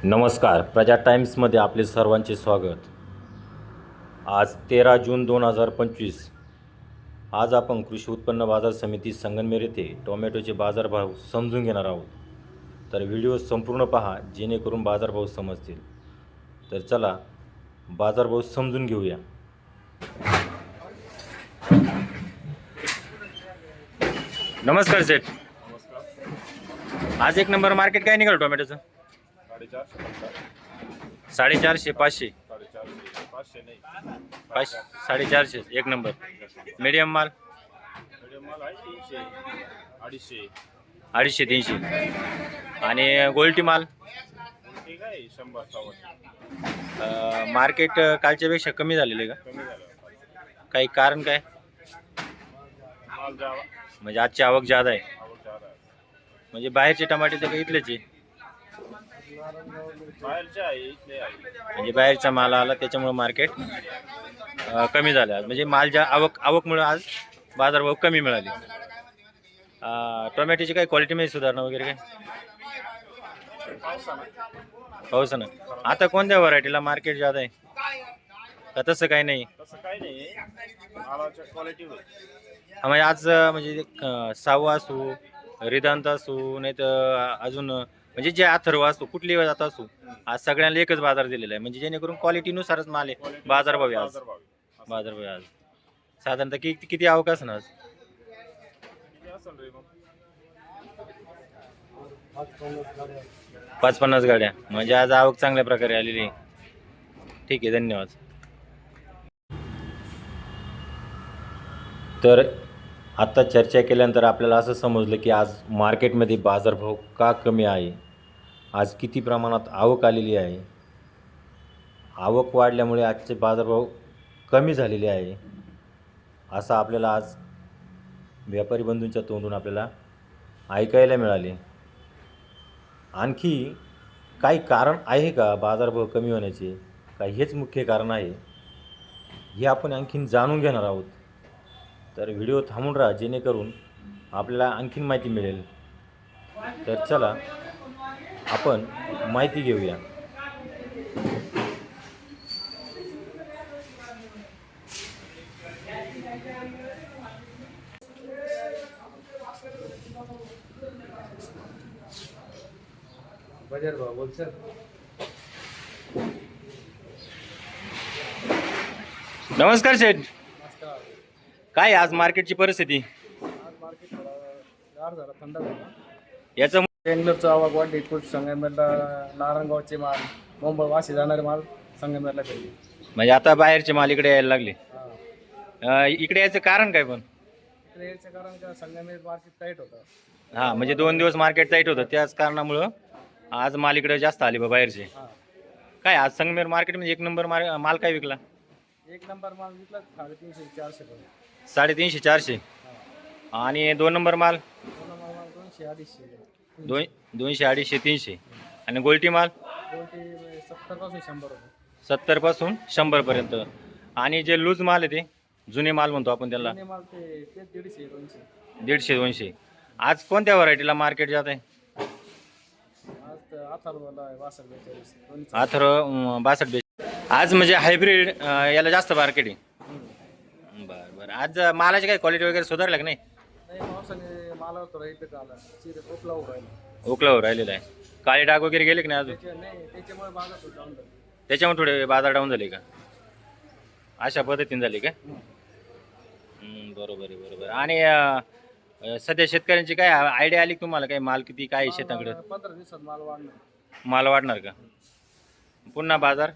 नमस्कार, प्रजा टाइम्समध्ये आपले सर्वांचे स्वागत. आज 13 जून 2025. आज आपण कृषी उत्पन्न बाजार समिती संगमनेर येथे टोमॅटोचे बाजारभाव समजून घेणार आहोत. तर व्हिडिओ संपूर्ण पहा जेणेकरून बाजारभाव समजतील. तर चला बाजारभाव समजून घेऊया. नमस्कार सेठ. आज एक नंबर मार्केट काय निघालं टोमॅटोचं? 450, 500. 450 एक नंबर. मीडियम माल 250, 300. आणि गोल्टी माल मार्केट कालच्यापेक्षा कमी झालेले का? काही कारण काय? म्हणजे आजची आवक जादा आहे. म्हणजे बाहेरचे टमाटे तर काही इथलेच आहे. म्हणजे बाहेरचा माल आला त्याच्यामुळे मार्केट कमी झालं आज. म्हणजे माल ज्या आवकमुळे आज बाजारभाव कमी मिळाले. टोमॅटोची काही क्वालिटीमध्ये सुधारणा वगैरे काय? पावसानं आता कोणत्या व्हरायटीला मार्केट जादा आहे का? तसं काही नाही. म्हणजे आज म्हणजे सावा असू, रिदांत असू, नाही तर अजून म्हणजे जे अथर्व असतो कुठली जात असू, आज सगळ्यांना एकच बाजार दिलेला आहे. म्हणजे जेणेकरून क्वालिटीनुसारच माल आहे. बाजारभाव आज साधारणतः किती आवक असणार आज? 550 गाड्या. म्हणजे आज आवक चांगल्या प्रकारे आलेली आहे. ठीक आहे, धन्यवाद. तर आता चर्चा केल्यानंतर आपल्याला असं समजलं की आज मार्केटमध्ये बाजारभाव का कमी आहे. आज किती प्रमाणात आवक आलेली आहे. आवक वाढल्यामुळे आजचे बाजारभाव कमी झालेले आहे असं आपल्याला आज व्यापारी बंधूंच्या तोंडून आपल्याला ऐकायला मिळाले. आणखी काही कारण आहे का बाजारभाव कमी होण्याचे? का हेच मुख्य कारण आहे हे आपण आणखीन जाणून घेणार आहोत. तर व्हिडिओ थांबून राहा जेणेकरून आपल्याला आणखीन माहिती मिळेल. तर चला आपण माहिती घेऊया. बाजारभाव बोल सर. नमस्कार शेठ. नमस्कार. काय आज मार्केटची परिस्थिती? आज मार्केट गार झाला, थंड झाला. याचं बेंगलोरचा आवक वाढली. खूप संगमनेरला नारायणगावचे माल, मुंबई वाशी जाणारे माल संगमनेरला गेले. म्हणजे आता बाहेरचे माल इकडे यायला लागले. इकडे याचं कारण काय? पण इकडे याचं कारण का संगमनेर मार्केट टाईट होतं. हां, म्हणजे 2 दिवस मार्केट टाईट होतं त्याच कारणामुळं आज माल इकडे जास्त आले बा बाहेरचे. काय आज संगमेर मार्केट म्हणजे एक नंबर माल काय विकला? एक नंबर माल विकला 350, 400. 350, 400. आणि 2 नंबर माल 200, 250. 200, 250, 300. आणि गोल्टी माल 70 पासून 100 रुपये. 70 पासून 100 पर्यंत. आणि जे लूज माल आहे ते जुने माल म्हणतो आपण त्याला, जुने माल ते 150, 200. 150, 200. आज कोणत्या व्हरायटीला मार्केट जात आहे? अथर्व 62. आज म्हणजे हायब्रिड याला जास्त मार्केट आहे. बरं बरं. आज मालाची काही क्वालिटी वगैरे सुधारलं की नाही? पावसाने मालावर थोडा इफेक्ट आला. ओकलावर राहिलेला आहे. काळे डाग वगैरे गेले की नाही अजून? त्याच्यामुळे बाजार डाऊन झाला. त्याच्यामुळे थोडे बाजार डाऊन झाले का? अशा पद्धतीने झाले का? बरोबर आहे, बरोबर. आणि सध्या शेतकऱ्यांची काय आयडिया आली तुम्हाला? काही माल किती काय शेताकडे? 15 दिवसात माल वाढणार का? पुन्हा बाजार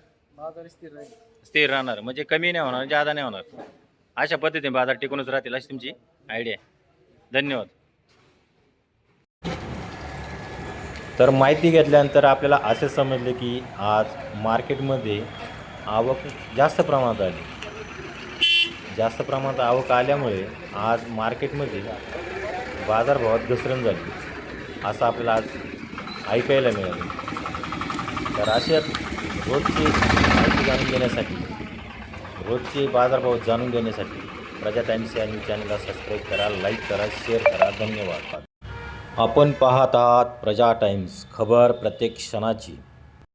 स्थिर राहील. स्थिर राहणार. म्हणजे कमी नाही होणार, जादा नाही होणार. अशा पद्धतीने बाजार टिकूनच राहतील अशी तुमची आयडिया आहे. धन्यवाद. तर माहिती घेतल्यानंतर आपल्याला असे समजले की आज मार्केटमध्ये आवक जास्त प्रमाणात आली. जास्त प्रमाणात आवक आल्यामुळे आज मार्केटमध्ये बाजारभावात घसरण झाली असं आपल्याला आज ऐकायला मिळालं. तर अशाच रोजची माहिती जाणून घेण्यासाठी, रोजचे बाजारभाव जाणून घेण्यासाठी प्रजा टाइम्स या न्यूज चॅनलला सबस्क्राईब करा, लाईक करा, शेअर करा. धन्यवाद. आपण पाहत आहात प्रजा टाइम्स, खबर प्रत्येक क्षणाची.